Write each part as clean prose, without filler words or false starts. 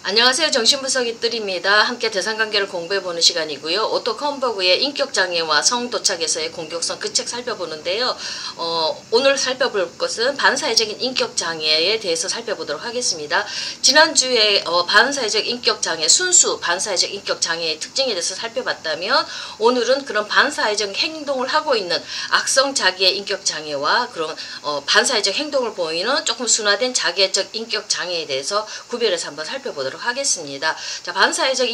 안녕하세요. 정신분석이들입니다. 함께 대상관계를 공부해보는 시간이고요. 오토 컴버그의 인격장애와 성도착에서의 공격성 그 책 살펴보는데요. 오늘 살펴볼 것은 반사회적인 인격장애에 대해서 살펴보도록 하겠습니다. 지난주에 반사회적 인격장애, 순수 반사회적 인격장애의 특징에 대해서 살펴봤다면 오늘은 그런 반사회적 행동을 하고 있는 악성 자기의 인격장애와 그런 반사회적 행동을 보이는 조금 순화된 자기애적 인격장애에 대해서 구별해서 한번 살펴보도록 하겠습니다. 자, 반사회적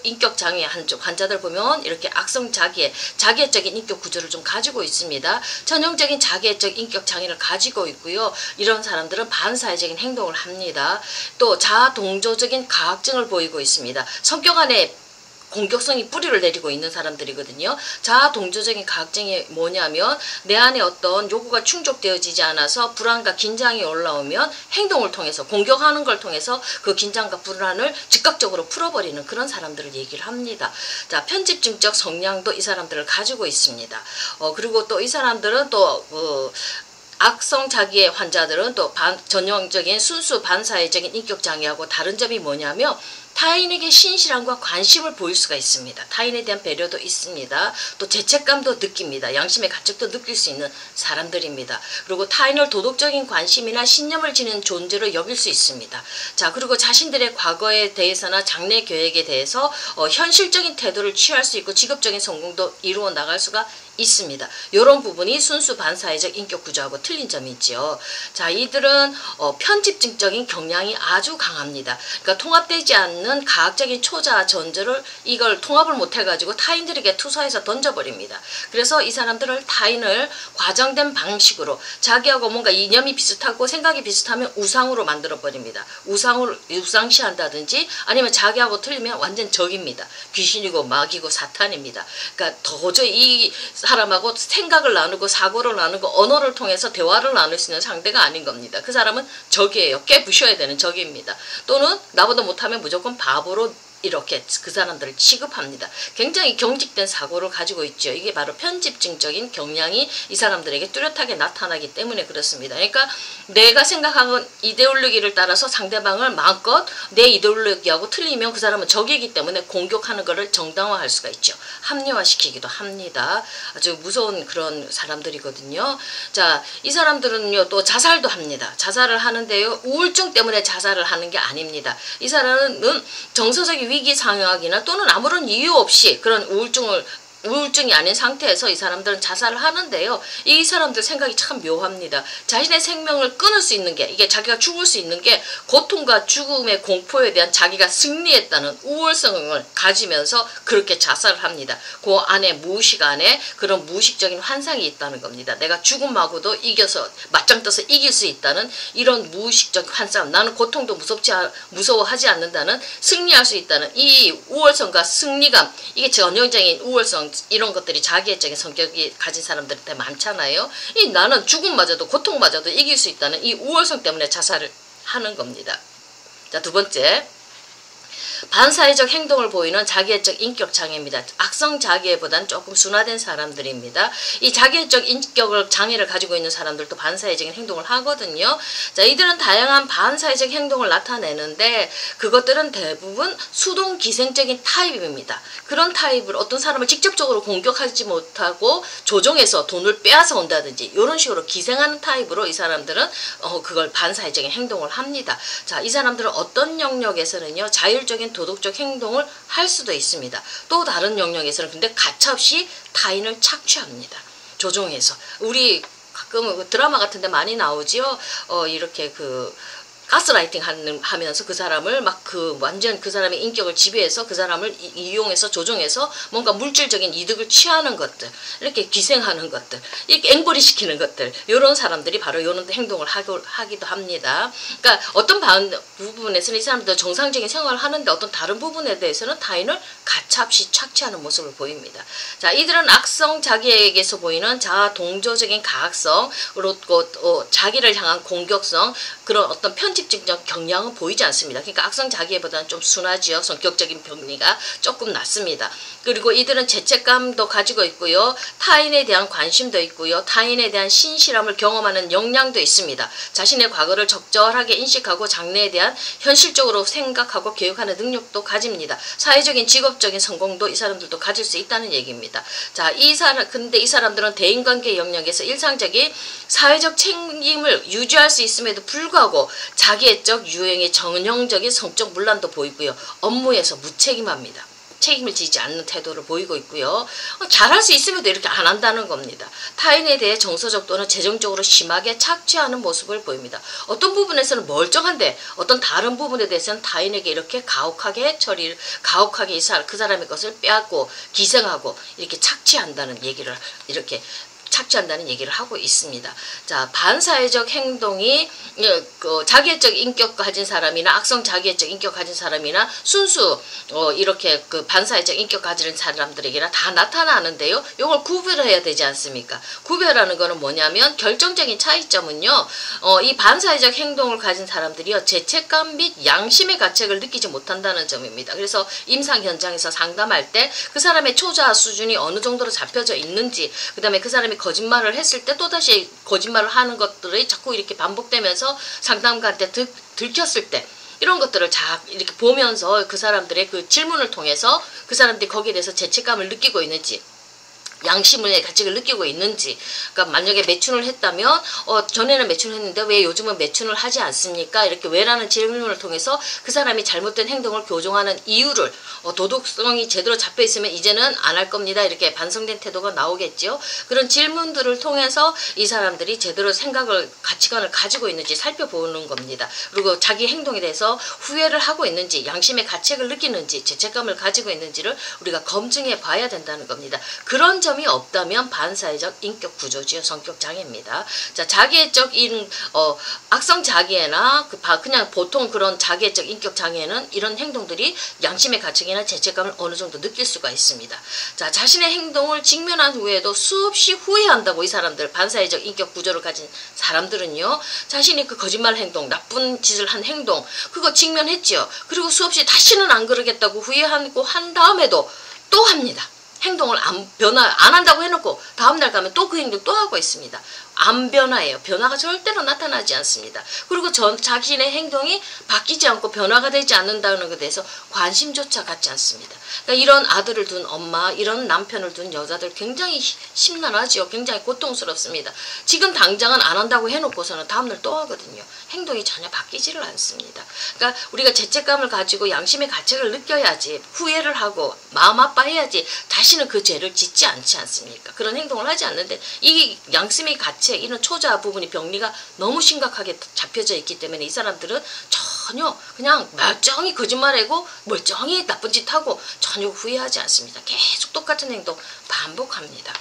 인격 장애 한쪽 환자들 보면 이렇게 악성 자기애적인 인격 구조를 좀 가지고 있습니다. 전형적인 자기애적 인격 장애를 가지고 있고요. 이런 사람들은 반사회적인 행동을 합니다. 또 자아동조적인 가학증을 보이고 있습니다. 성격 안에 공격성이 뿌리를 내리고 있는 사람들이거든요. 자아동조적인 가학증이 뭐냐면 내 안에 어떤 요구가 충족되어지지 않아서 불안과 긴장이 올라오면 행동을 통해서 공격하는 걸 통해서 그 긴장과 불안을 즉각적으로 풀어버리는 그런 사람들을 얘기를 합니다. 자, 편집증적 성향도 이 사람들을 가지고 있습니다. 그리고 또 이 사람들은 또 악성 자기애 환자들은 또 전형적인 순수 반사회적인 인격장애하고 다른 점이 뭐냐면 타인에게 신실함과 관심을 보일 수가 있습니다. 타인에 대한 배려도 있습니다. 또 죄책감도 느낍니다. 양심의 가책도 느낄 수 있는 사람들입니다. 그리고 타인을 도덕적인 관심이나 신념을 지닌 존재로 여길 수 있습니다. 자, 그리고 자신들의 과거에 대해서나 장래 계획에 대해서 현실적인 태도를 취할 수 있고 직업적인 성공도 이루어 나갈 수가 있습니다. 이런 부분이 순수 반사회적 인격 구조하고 틀린 점이 있죠. 자, 이들은 편집증적인 경향이 아주 강합니다. 그러니까 통합되지 않는 가학적인 초자 전제를 이걸 통합을 못해가지고 타인들에게 투사해서 던져버립니다. 그래서 이 사람들을 타인을 과장된 방식으로 자기하고 뭔가 이념이 비슷하고 생각이 비슷하면 우상으로 만들어버립니다. 우상시한다든지 아니면 자기하고 틀리면 완전 적입니다. 귀신이고 마귀고 사탄입니다. 그러니까 도저히 이 사람하고 생각을 나누고 사고를 나누고 언어를 통해서 대화를 나눌 수 있는 상대가 아닌 겁니다. 그 사람은 적이에요. 깨부셔야 되는 적입니다. 또는 나보다 못하면 무조건 바보로 이렇게 그 사람들을 취급합니다. 굉장히 경직된 사고를 가지고 있죠. 이게 바로 편집증적인 경향이 이 사람들에게 뚜렷하게 나타나기 때문에 그렇습니다. 그러니까 내가 생각하는 이데올로기를 따라서 상대방을 마음껏 내 이데올로기하고 틀리면 그 사람은 적이기 때문에 공격하는 것을 정당화할 수가 있죠. 합리화시키기도 합니다. 아주 무서운 그런 사람들이거든요. 자, 이 사람들은요 또 자살도 합니다. 자살을 하는데요. 우울증 때문에 자살을 하는 게 아닙니다. 이 사람은 정서적인 위기 상황이나 또는 아무런 이유 없이 그런 우울증이 아닌 상태에서 이 사람들은 자살을 하는데요. 이 사람들 생각이 참 묘합니다. 자신의 생명을 끊을 수 있는 게, 이게 자기가 죽을 수 있는 게 고통과 죽음의 공포에 대한 자기가 승리했다는 우월성을 가지면서 그렇게 자살을 합니다. 그 안에 무의식 안에 그런 무의식적인 환상이 있다는 겁니다. 내가 죽음하고도 이겨서 맞짱 떠서 이길 수 있다는 이런 무의식적 환상, 나는 고통도 무서워하지 않는다는, 승리할 수 있다는 이 우월성과 승리감, 이게 전형적인 우월성, 이런 것들이 자기애적인 성격이 가진 사람들한테 많잖아요. 나는 죽음마저도 고통마저도 이길 수 있다는 이 우월성 때문에 자살을 하는 겁니다. 자, 두 번째, 반사회적 행동을 보이는 자기애적 인격 장애입니다. 악성 자기애보다는 조금 순화된 사람들입니다. 이 자기애적 인격 장애를 가지고 있는 사람들도 반사회적인 행동을 하거든요. 자, 이들은 다양한 반사회적 행동을 나타내는데 그것들은 대부분 수동 기생적인 타입입니다. 그런 타입을 어떤 사람을 직접적으로 공격하지 못하고 조종해서 돈을 빼앗아 온다든지 이런 식으로 기생하는 타입으로 이 사람들은 그걸 반사회적인 행동을 합니다. 자, 이 사람들은 어떤 영역에서는요 자율적인 도덕적 행동을 할 수도 있습니다. 또 다른 영역에서는 근데 가차없이 타인을 착취합니다. 조종해서. 우리 가끔 드라마 같은 데 많이 나오지요. 이렇게 가스라이팅 하면서 그 사람을 완전 그 사람의 인격을 지배해서 그 사람을 이용해서 조종해서 뭔가 물질적인 이득을 취하는 것들, 이렇게 기생하는 것들, 이렇게 앵벌이 시키는 것들, 이런 사람들이 바로 이런 행동을 하기도 합니다. 그러니까 어떤 부분에서는 이 사람들 정상적인 생활을 하는데 어떤 다른 부분에 대해서는 타인을 가차없이 착취하는 모습을 보입니다. 자, 이들은 악성 자기에게서 보이는 자아 동조적인 가학성, 그리고 자기를 향한 공격성, 그런 어떤 편집 편집증적 경향은 보이지 않습니다. 그러니까 악성자기애보다는 좀 순하지요. 성격적인 병리가 조금 낮습니다. 그리고 이들은 죄책감도 가지고 있고요. 타인에 대한 관심도 있고요. 타인에 대한 신실함을 경험하는 역량도 있습니다. 자신의 과거를 적절하게 인식하고 장래에 대한 현실적으로 생각하고 계획하는 능력도 가집니다. 사회적인 직업적인 성공도 이 사람들도 가질 수 있다는 얘기입니다. 자, 근데 이 사람들은 대인관계 영역에서 일상적인 사회적 책임을 유지할 수 있음에도 불구하고 자기애적 유형의 전형적인 성적 문란도 보이고요. 업무에서 무책임합니다. 책임을 지지 않는 태도를 보이고 있고요. 잘할 수 있음에도 이렇게 안 한다는 겁니다. 타인에 대해 정서적 또는 재정적으로 심하게 착취하는 모습을 보입니다. 어떤 부분에서는 멀쩡한데 어떤 다른 부분에 대해서는 타인에게 이렇게 가혹하게 그 사람의 것을 빼앗고 기생하고 이렇게 착취한다는 얘기를 착취한다는 얘기를 하고 있습니다. 자, 반사회적 행동이 자기애적 인격 가진 사람이나 악성 자기애적 인격 가진 사람이나 순수 이렇게 그 반사회적 인격 가진 사람들에게나 다 나타나는데요. 이걸 구별해야 되지 않습니까? 구별하는 거는 뭐냐면 결정적인 차이점은요. 이 반사회적 행동을 가진 사람들이요. 죄책감 및 양심의 가책을 느끼지 못한다는 점입니다. 그래서 임상 현장에서 상담할 때 그 사람의 초자 수준이 어느 정도로 잡혀져 있는지, 그 다음에 그 사람이 거짓말을 했을 때 또다시 거짓말을 하는 것들이 자꾸 이렇게 반복되면서 상담가한테 들켰을 때 이런 것들을 이렇게 보면서 그 사람들의 그 질문을 통해서 그 사람들이 거기에 대해서 죄책감을 느끼고 있는지, 양심의 가책을 느끼고 있는지, 그러니까 만약에 매춘을 했다면 전에는 매춘을 했는데 왜 요즘은 매춘을 하지 않습니까? 이렇게 왜라는 질문을 통해서 그 사람이 잘못된 행동을 교정하는 이유를 도덕성이 제대로 잡혀 있으면 이제는 안 할 겁니다. 이렇게 반성된 태도가 나오겠죠. 그런 질문들을 통해서 이 사람들이 제대로 가치관을 가지고 있는지 살펴보는 겁니다. 그리고 자기 행동에 대해서 후회를 하고 있는지, 양심의 가책을 느끼는지, 죄책감을 가지고 있는지를 우리가 검증해 봐야 된다는 겁니다. 그런 점이 없다면 반사회적 인격 구조지요. 성격 장애입니다. 자, 자기애적 악성 자기애나 그냥 보통 그런 자기애적 인격 장애는 이런 행동들이 양심의 가책이나 죄책감을 어느 정도 느낄 수가 있습니다. 자, 자신의 행동을 직면한 후에도 수없이 후회한다고 이 사람들, 반사회적 인격 구조를 가진 사람들은요. 자신이 그 거짓말 행동, 나쁜 짓을 한 행동, 그거 직면했지요. 그리고 수없이 다시는 안 그러겠다고 후회하고 한 다음에도 또 합니다. 행동을 안 한다고 해놓고 다음날 가면 또 그 행동 또 하고 있습니다. 안 변화해요. 변화가 절대로 나타나지 않습니다. 그리고 자신의 행동이 바뀌지 않고 변화가 되지 않는다는 것에 대해서 관심조차 갖지 않습니다. 그러니까 이런 아들을 둔 엄마, 이런 남편을 둔 여자들 굉장히 심란하지요. 굉장히 고통스럽습니다. 지금 당장은 안 한다고 해놓고서는 다음날 또 하거든요. 행동이 전혀 바뀌지를 않습니다. 그러니까 우리가 죄책감을 가지고 양심의 가책을 느껴야지, 후회를 하고 마음 아파해야지 다시는 그 죄를 짓지 않지 않습니까? 그런 행동을 하지 않는데 이 양심의 가책, 이런 초자 부분이 병리가 너무 심각하게 잡혀져 있기 때문에 이 사람들은 전혀 그냥 멀쩡히 거짓말하고 멀쩡히 나쁜 짓 하고 전혀 후회하지 않습니다. 계속 똑같은 행동 반복합니다.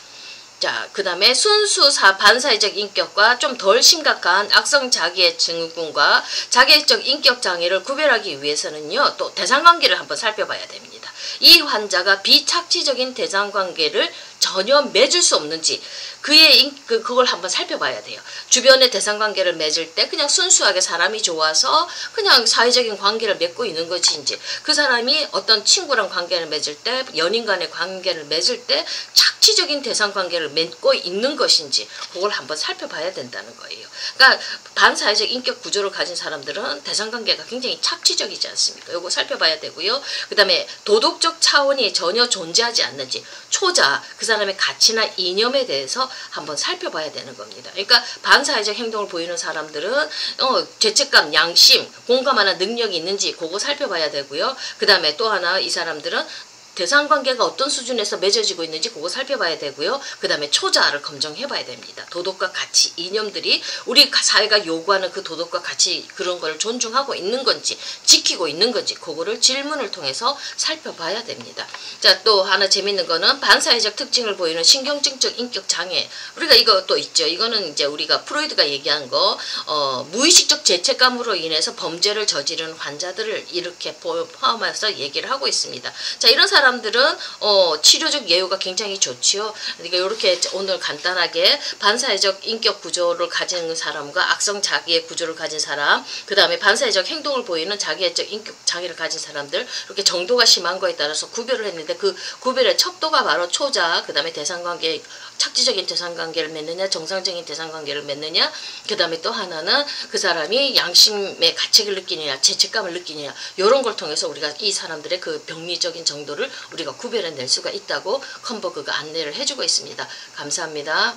자, 그 다음에 순수 반사회적 인격과 좀 덜 심각한 악성 자기애 증후군과 자기애적 인격 장애를 구별하기 위해서는요, 또 대상관계를 한번 살펴봐야 됩니다. 이 환자가 비착취적인 대상관계를 전혀 맺을 수 없는지 그걸 한번 살펴봐야 돼요. 주변의 대상관계를 맺을 때 그냥 순수하게 사람이 좋아서 그냥 사회적인 관계를 맺고 있는 것인지, 그 사람이 어떤 친구랑 관계를 맺을 때, 연인 간의 관계를 맺을 때 착취적인 대상관계를 맺고 있는 것인지 그걸 한번 살펴봐야 된다는 거예요. 그러니까 반사회적 인격 구조를 가진 사람들은 대상관계가 굉장히 착취적이지 않습니까? 이거 살펴봐야 되고요. 그 다음에 도덕적 차원이 전혀 존재하지 않는지, 초자, 그 사람의 가치나 이념에 대해서 한번 살펴봐야 되는 겁니다. 그러니까 반사회적 행동을 보이는 사람들은 죄책감, 양심, 공감하는 능력이 있는지 그거 살펴봐야 되고요. 그 다음에 또 하나, 이 사람들은 대상관계가 어떤 수준에서 맺어지고 있는지 그거 살펴봐야 되고요. 그 다음에 초자를 검증해봐야 됩니다. 도덕과 가치, 이념들이 우리 사회가 요구하는 그 도덕과 가치, 그런 걸 존중하고 있는 건지, 지키고 있는 건지 그거를 질문을 통해서 살펴봐야 됩니다. 자, 또 하나 재밌는 거는 반사회적 특징을 보이는 신경증적 인격 장애. 우리가 이거 또 있죠. 이거는 이제 우리가 프로이드가 얘기한 거, 무의식적 죄책감으로 인해서 범죄를 저지르는 환자들을 이렇게 포함해서 얘기를 하고 있습니다. 자, 이런 사람 사람들은 치료적 예후가 굉장히 좋지요. 그러니까 이렇게 오늘 간단하게 반사회적 인격 구조를 가진 사람과 악성 자기의 구조를 가진 사람, 그 다음에 반사회적 행동을 보이는 자기애적 인격 장애를 가진 사람들, 이렇게 정도가 심한 거에 따라서 구별을 했는데, 그 구별의 척도가 바로 초자, 그 다음에 대상관계, 착지적인 대상관계를 맺느냐, 정상적인 대상관계를 맺느냐, 그 다음에 또 하나는 그 사람이 양심의 가책을 느끼느냐, 죄책감을 느끼느냐, 이런 걸 통해서 우리가 이 사람들의 그 병리적인 정도를 우리가 구별해낼 수가 있다고 컴버그가 안내를 해주고 있습니다. 감사합니다.